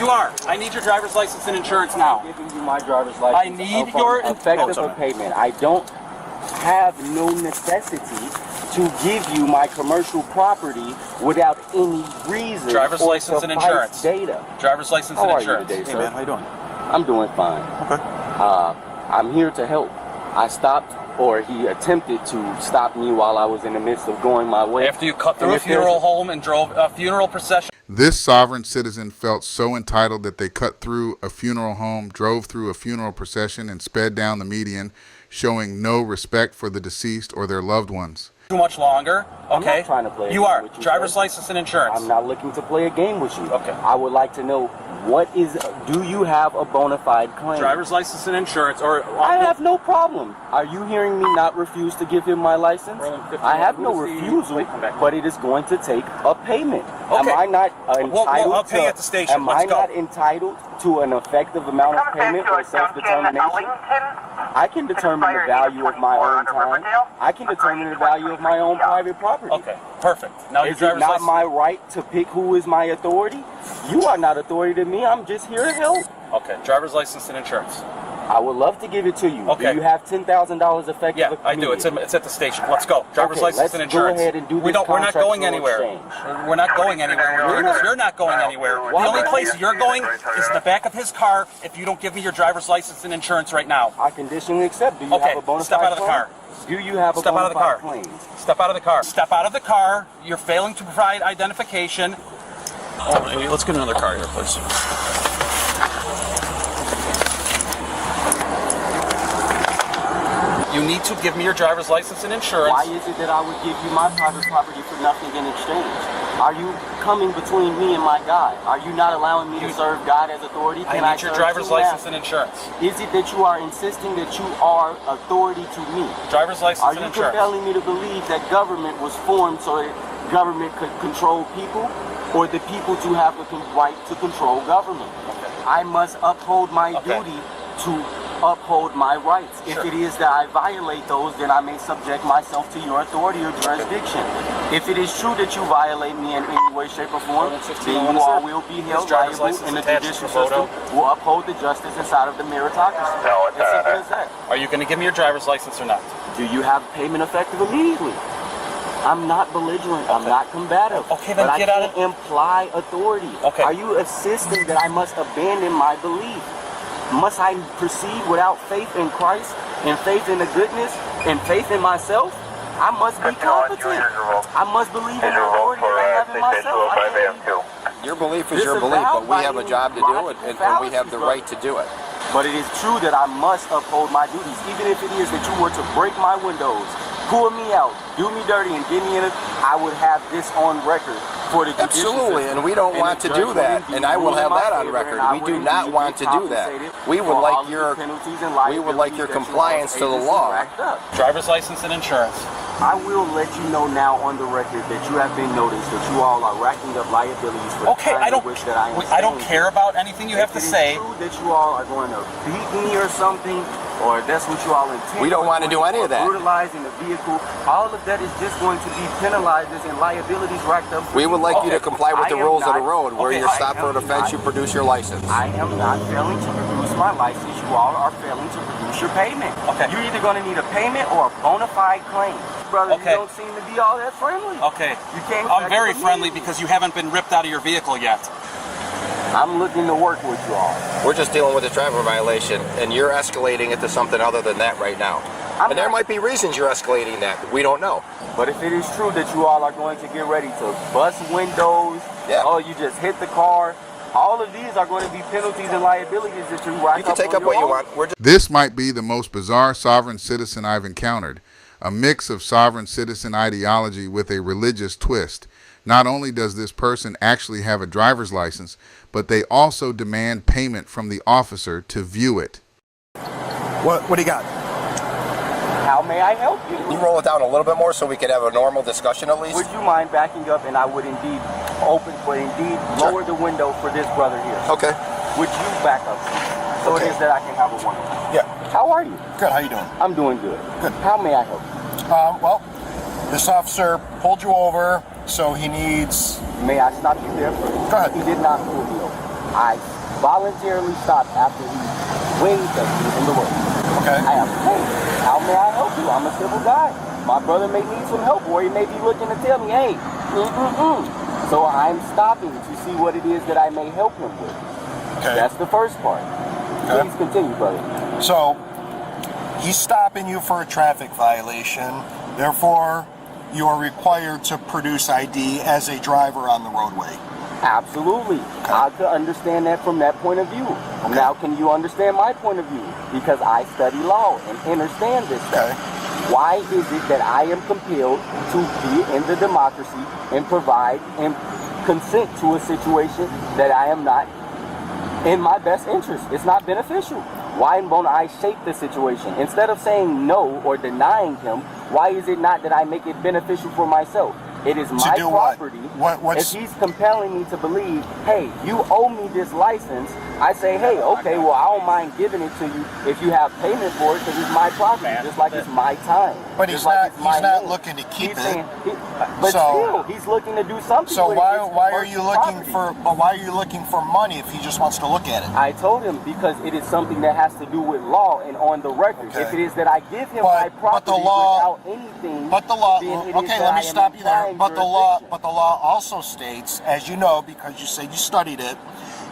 You are. I need your driver's license and insurance now. I'm giving you my driver's license. I need your effective payment. I don't have no necessity to give you my commercial property without any reason. Driver's license and insurance. Data. Driver's license and insurance. How are you today, sir? Hey man, how you doing? I'm doing fine. Okay. I'm here to help. I stopped, or he attempted to stop me while I was in the midst of going my way. After you cut through a funeral home and drove a funeral procession. This sovereign citizen felt so entitled that they cut through a funeral home, drove through a funeral procession, and sped down the median, showing no respect for the deceased or their loved ones. Too much longer. Okay. I'm not trying to play a you game are. with you, Driver's sir. license and insurance. I'm not looking to play a game with you. Okay. I would like to know, do you have a bona fide claim? Driver's license and insurance, or I have no problem. Are you hearing me not refuse to give him my license? I have no refusal, but it is going to take a payment. Okay. Am I not entitled I'll pay you at the station. Am Let's I go. not entitled to an effective amount of payment or self-determination? I can determine the value of my own time. I can determine the value of my own private property. Okay, perfect. Now your Is it driver's not license. my right to pick who is my authority? You are not authority to me. I'm just here to help. Okay, driver's license and insurance. I would love to give it to you. Okay. Do you have $10,000 effective? Yeah, I do. It's at the station. Let's go. Driver's Okay, license and let's go insurance. ahead and do We're this not going contractual anywhere. exchange. We're not going anywhere. We're doing this. You're not going anywhere. The only place you're going is in the back of his car if you don't give me your driver's license and insurance right now. I conditionally accept. Do you Okay, have a bona fide step out of the claim? car. Do you have a Step out of the bona fide car. claim? Step out of the car. Step out of the car. You're failing to provide identification. Let's get another car here, please. You need to give me your driver's license and insurance. Why is it that I would give you my private property for nothing in exchange? Are you coming between me and my God? Are you not allowing me to serve God as authority? I need your driver's license and insurance. Is it that you are insisting that you are authority to me? Driver's license Are and you insurance. compelling me to believe that government was formed so that government could control people, or the people to have the right to control government? Okay. I must uphold my duty to uphold my rights. Sure. If it is that I violate those, then I may subject myself to your authority or jurisdiction. If it is true that you violate me in any way, shape, or form, then you all will be held liable, and the judicial system will uphold the justice inside of the meritocracy. As simple as that. Are you going to give me your driver's license or not? Do you have payment effective immediately? I'm not belligerent. I'm not combative. Okay, then but get I out can't imply authority. Okay. Are you insisting that I must abandon my belief? Must I proceed without faith in Christ and faith in the goodness and faith in myself? I must be competent. I must believe in the authority that I have in myself. Your belief is your belief, but we have a job to do it, and we have the right to do it. But it is true that I must uphold my duties, even if it is that you were to break my windows, pull me out, do me dirty, and get me in it. I would have this on record for the judicial Absolutely, system. and we don't want to do that, and I will have that on record. We do not want to do that. We would like your compliance to the law. Driver's license and insurance. I will let you know now on the record that you have been noticed that you all are racking up liabilities for Okay, the time in which that I don't care about anything you have to say. If it is true that you all are going to beat me or something, or that's what you all intend. We don't want to do any of that. Brutalizing the vehicle, all of that is just going to be penalized and liabilities racked up. We would like you to comply with the rules of the road. Where Okay, you're stopped for an offense, you produce your license. I am not failing to produce my license. You all are failing to produce your payment. Okay. You're either going to need a payment or a bona fide claim. Brother, Okay. you don't seem to be all that friendly. Okay. You can't. I'm very friendly because you haven't been ripped out of your vehicle yet. I'm looking to work with you all. We're just dealing with a driver violation, and you're escalating it to something other than that right now. And there might be reasons you're escalating that. We don't know. But if it is true that you all are going to get ready to bust windows, you just hit the car, all of these are going to be penalties and liabilities that you rack up. You can take up what you want. This might be the most bizarre sovereign citizen I've encountered. A mix of sovereign citizen ideology with a religious twist. Not only does this person actually have a driver's license, but they also demand payment from the officer to view it. What do you got? How may I help you? Can you roll it down a little bit more so we could have a normal discussion at least? Would you mind backing up, and I would indeed lower the window for this brother here. Okay. Would you back up so it is that I can have a one? Yeah. How are you? Good. How you doing? I'm doing good. Good. How may I help you? Well, this officer pulled you over, so he needs. May I stop you there first? Go ahead. He did not pull me over. I voluntarily stopped after he waved at me in the road. Okay. I asked, hey, how may I help you? I'm a civil guy. My brother may need some help, or he may be looking to tell me, hey, So I'm stopping to see what it is that I may help him with. Okay. That's the first part. Okay. Please continue, brother. So he's stopping you for a traffic violation. Therefore, you are required to produce ID as a driver on the roadway. Absolutely. Okay. I could understand that from that point of view. Okay. Now, can you understand my point of view? Because I study law and understand this stuff. Okay. Why is it that I am compelled to be in the democracy and provide and consent to a situation that I am not in my best interest? It's not beneficial. Why won't I shape the situation? Instead of saying no or denying him, why is it not that I make it beneficial for myself? It is my do what? property. What's... If he's compelling me to believe, hey, you owe me this license, I say, hey, okay, well, I don't mind giving it to you if you have payment for it because it's my property, just like it's my time. But he's not looking to keep it. But still, he's looking to do something. So with it. why are you looking property. for money if he just wants to look at it? I told him because it is something that has to do with law and on the record. Okay. If it is that I give him my property without anything, but the law. then it is Okay, that let I me am stop you there. implying But the law also states, as you know, because you said you studied it,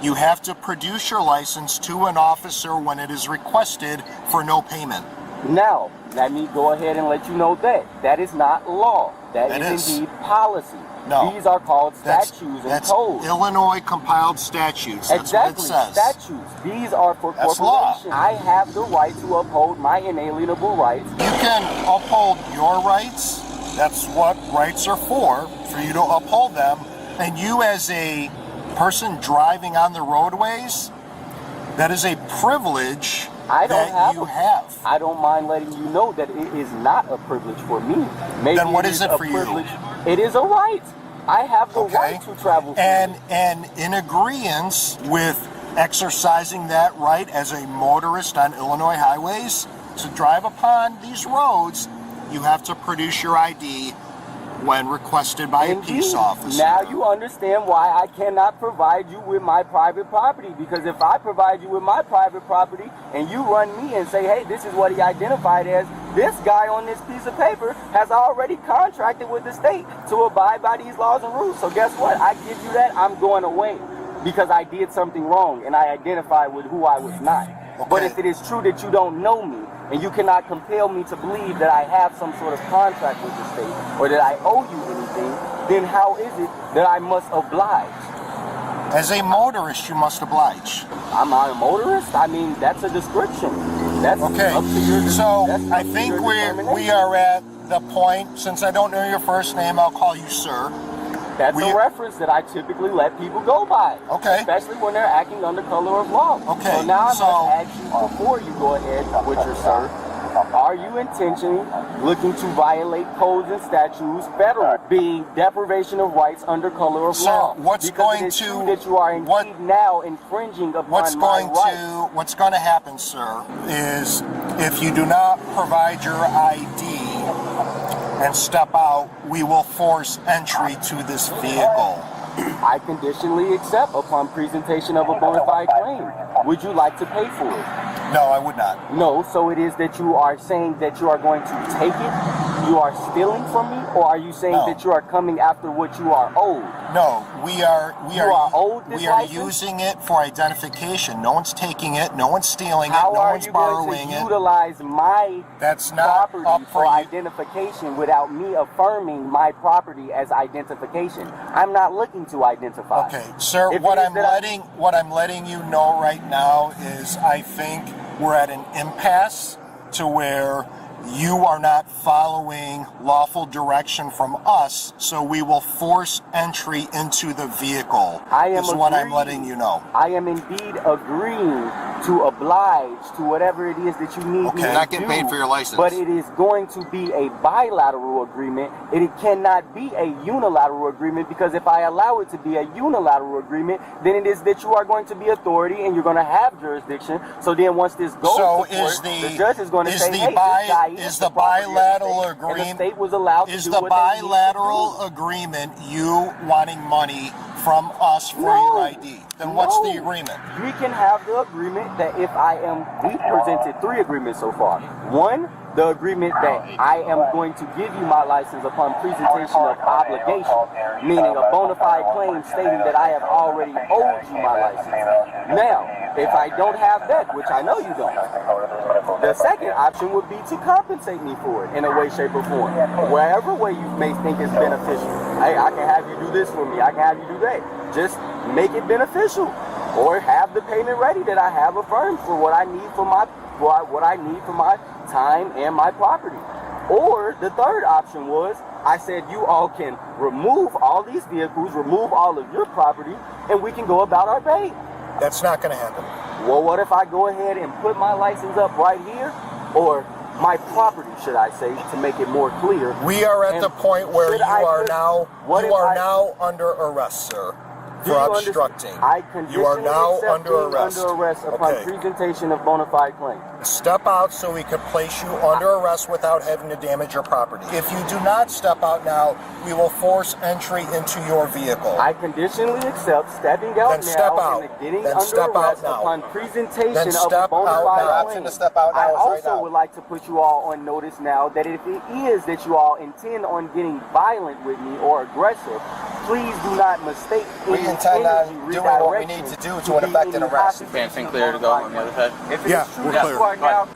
you have to produce your license to an officer when it is requested for no payment. Now, let me go ahead and let you know that is not law. That is indeed policy. No. These are called statutes and that's codes. Illinois compiled statutes. That's Exactly, what it says. statutes. These are for That's law. corporations. I have the right to uphold my inalienable rights. You can uphold your rights. That's what rights are for you to uphold them. And you as a person driving on the roadways, that is a privilege I don't mind letting you know that it is not a privilege for me. Maybe then what is it for you? It is a right. I have the right to travel freely. And in agreement with exercising that right as a motorist on Illinois highways to drive upon these roads, you have to produce your ID when requested by a peace officer. Now you understand why I cannot provide you with my private property. Because if I provide you with my private property and you run me and say, hey, this is what he identified as, this guy on this piece of paper has already contracted with the state to abide by these laws and rules. So guess what? I give you that, I'm going away because I did something wrong and I identified with who I was not. Okay. But if it is true that you don't know me, and you cannot compel me to believe that I have some sort of contract with the state or that I owe you anything, then how is it that I must oblige? As a motorist, you must oblige. I'm not a motorist? I mean, that's a description. That's okay. Up to your, so that's I think we are at the point, since I don't know your first name, I'll call you sir. That's a reference that I typically let people go by. Okay. Especially when they're acting under color of law. Okay. So now I must ask you before you go ahead with your sir, are you intentionally looking to violate codes and statutes, federal, being deprivation of rights under color of law? What's because going it is to true that you are indeed now infringing upon what's going my rights. What's going to happen, sir, is if you do not provide your ID and step out, we will force entry to this vehicle. I conditionally accept upon presentation of a bona fide claim. Would you like to pay for it? No, I would not. No, so it is that you are saying that you are going to take it? You are stealing from me? Or are you saying that you are coming after what you are owed? No, we are owed this license? using it for identification. No one's taking it, no one's stealing it, How no are one's you borrowing going to it. utilize my That's not property up for for you. identification without me affirming my property as identification? I'm not looking to identify. Okay, sir, what I'm letting you know right now is I think we're at an impasse to where you are not following lawful direction from us, so we will force entry into the vehicle. Is what I'm letting you know. I am indeed agreeing to oblige to whatever it is that you need me to do. You're not getting paid for your license. But it is going to be a bilateral agreement. It cannot be a unilateral agreement, because if I allow it to be a unilateral agreement, then it is that you are going to be authority and you're going to have jurisdiction. So then once this goes to court, the judge is going to say, hey, this guy is the bilateral agreement? And the state was allowed to is do the what they needed to do. bilateral agreement you wanting money from us for your ID. Then what's the agreement? We can have the agreement that if we presented 3 agreements so far. One, the agreement that I am going to give you my license upon presentation of obligation, meaning a bona fide claim stating that I have already owed you my license. Now, if I don't have that, which I know you don't, the second option would be to compensate me for it in a way, shape, or form. Wherever way you may think is beneficial. Hey, I can have you do this for me. I can have you do that. Just make it beneficial. Or have the payment ready that I have affirmed for what I need for my time and my property. Or the third option was, I said you all can remove all these vehicles, remove all of your property, and we can go about our day. That's not going to happen. Well, what if I go ahead and put my license up right here? Or my property, should I say, to make it more clear. We are at the point where you are now under arrest, sir. For obstructing. You are now under arrest. Upon presentation of bona fide claim. Step out so we can place you under arrest without having to damage your property. If you do not step out now, we will force entry into your vehicle. I conditionally accept stepping out then step now out. and getting then under step arrest out now. upon presentation then of step bona out fide now. claim. To step out now I also right now. would like to put you all on notice now that if it is that you all intend on getting violent with me or aggressive, please do not mistake We intend on doing what we need to do to effect an arrest. Fancy clear to go on the other side. If it Yeah, is true we're that clear. you are now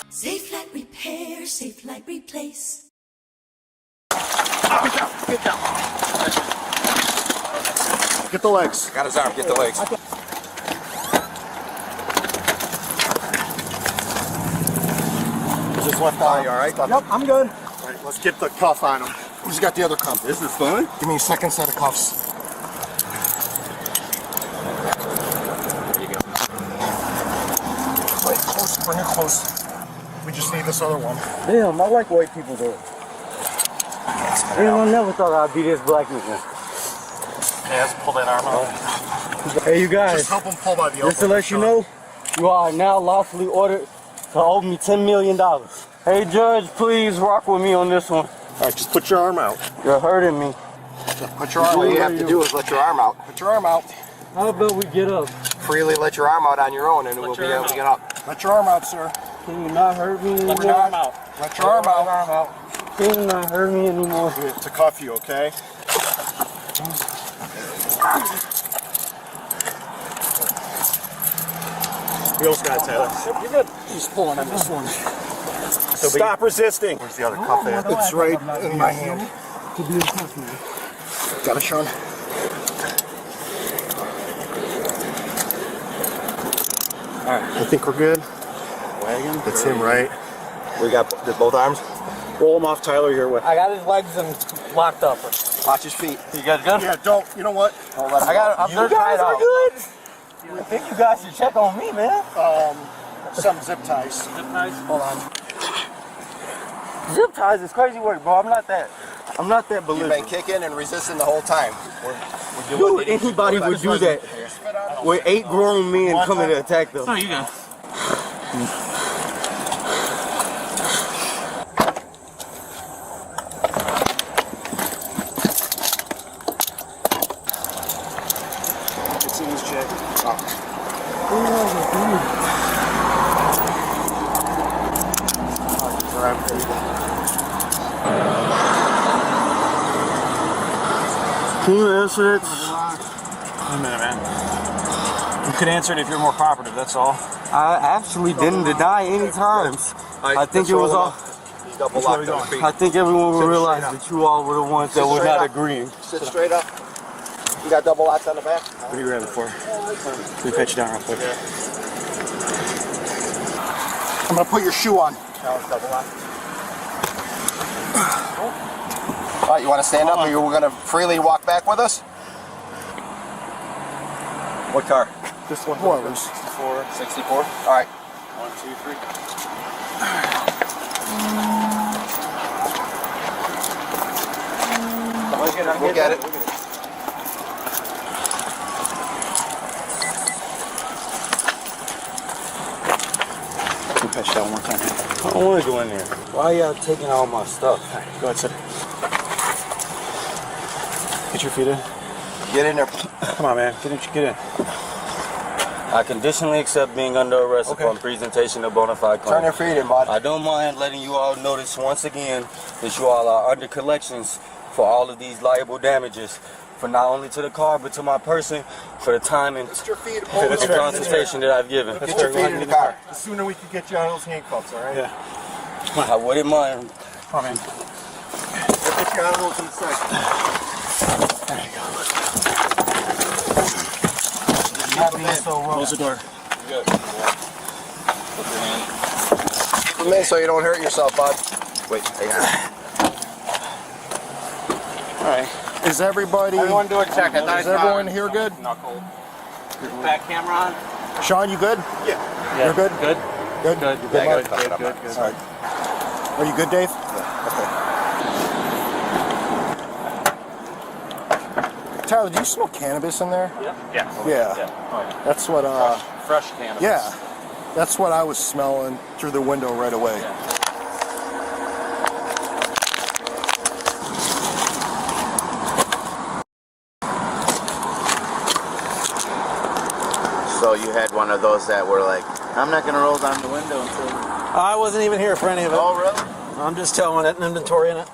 Safe like repair, safe like replace. Get the legs. Got his arm. Get the legs. Just left eye, all right? Yep, I'm good. All right, let's get the cuff on him. Who's got the other cuff? This is fun. Give me a second set of cuffs. There you go. Wait, close, bring it close. We just need this other one. damn, I like white people though. I never thought I'd be this black man. Yeah, let's pull that arm out. Hey, you guys, Just help him pull by the elbow. just to let you know, you are now lawfully ordered to owe me $10 million. Hey, Judge, please rock with me on this one. All right, just put your arm out. You're hurting me. Put your arm out. All you have to do is let your arm out. Put your arm out. How about we get up? Freely let your arm out on your own, and we'll be able to get up. Let your arm out, sir. Can you not hurt me anymore? Let your arm out. Let your arm out. Can you not hurt me anymore? To cuff you, okay? Wheels got it, Taylor. He's pulling on this one. Stop resisting. Where's the other cuff at? It's right in my hand. Got it, Sean? Alright, I think we're good. Wagon. That's him, right? We got both arms. Roll him off, Tyler, your way. I got his legs locked up. Watch his feet. You guys good? Yeah, don't. You know what? Don't let him I'm You guys are good. I think you guys should check on me, man. Some zip ties. Hold on. Zip ties is crazy work, bro. I'm not that You've been belligerent. kicking and resisting the whole time. Dude, anybody would do that with 8 grown men coming to attack them. No, you go. It's in his jacket. Can you answer it? Wait a minute, man. You could answer it if you're more cooperative, that's all. I actually didn't deny any times. I think it was all. He's double locked on his feet. I think everyone will realize that you all were the ones that were not agreeing. Sit straight up. You got double locks on the back? What are you ready for? Let me pat you down real quick. I'm gonna put your shoe on. Now it's double locked. All right, you want to stand up, or you going to freely walk back with us? What car? This one. Whoever's. 64. All right. 1, 2, 3. We'll get it. Catch that one more time. I don't want to go in there. Why y'all taking all my stuff? All right, go ahead, sit. Get your feet in. Get in there. Come on, man. Get in. I conditionally accept being under arrest upon presentation of bona fide claim. Turn your feet in, bud. I don't mind letting you all notice once again that you all are under collections for all of these liable damages, for not only to the car but to my person, for the time and consultation that I've given. That's Get your fair. feet in the car. The sooner we can get you out of those handcuffs, all right? Yeah. I wouldn't mind. Come on, man. We'll get you out of those in a second. There you go. Close the door. Keep them in so you don't hurt yourself, bud. Wait, hang on. All right. Is everybody? Everyone do a check. Is everyone here good? Knuckle. Back camera on. Sean, you good? Yeah. You're good. Good. Good. Good. You Yeah, Mark? good. Good. All right. Are you good, Dave? Yeah. Okay. Tyler, do you smell cannabis in there? Yeah. Yeah. Oh, yeah. That's what. Fresh cannabis. Yeah. That's what I was smelling through the window right away. Yeah. So you had one of those that were like, I'm not going to roll down the window until... I wasn't even here for any of it. Oh, really? I'm just telling it and inventorying it.